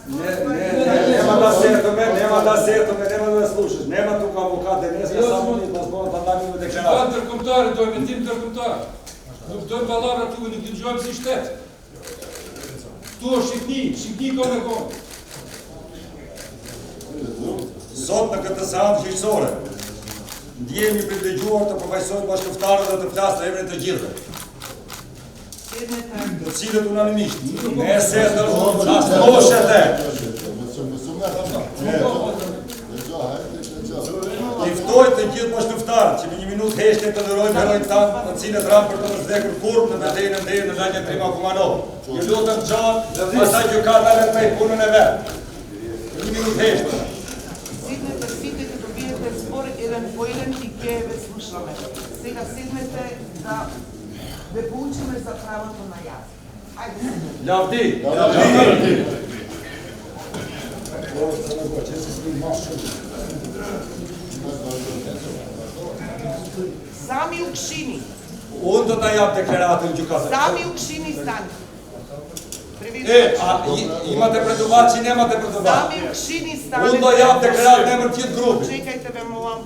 Nema da сетаме, нема да слушаш. Нема тука авокат денеска, само ни позволят да направим декларация. Тим дъркомтари, той ме тим дъркомтари. Но той балабра тук не гиджуем си щет. Това шикни коме коме. Сотнаката сам хищоре. Дие ми приближувата по вайсой баш втара да тъпляста еврета гирда. До цилето на немищ. Не се държу, а слушате. И в той такива баш втара, че ми минут хещета да рой мерой там, на цилят рампърта на здекор курп, на дадейна на дадя трима комано. И лютам джон, а садю канален мей пуно не ве. И минут хещета. Седнете, като биете спор еден по еден и ке ве слушаме. Сега седнете да ве поучиме за правото на јазик. Ајде. Лявди! Сами укшини. Onda da ja deklarator ću kazati. Сами укшини стани. А имате предувачи, немате предувачи. Сами укшини стани. Onda ja deklarator ne mrtvijet grubi. Чекайте ве молам.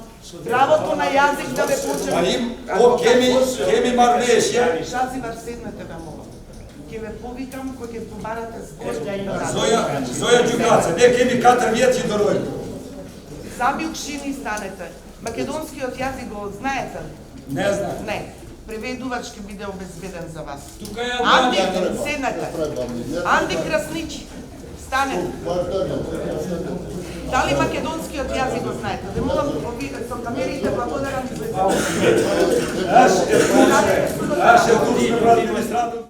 Правото на јазик да ве поучиме. А им, кеми марвеше. Шазивар седнете ве молам. Ке ве повикам кој ќе побарате збор. Зоја Ѓукаца, не кеми катар вјеци дорој. Сами укшини станете. Македонскиот јазик го знаете? Не знам. Не. Преведувач ќе биде обезбеден за вас. Тука е Анди, седнете. Анди Красничи, стане. Дали македонскиот јазик го знаете? Да молам, со камерите, благодарам ви за това. Аз ще тук администратор.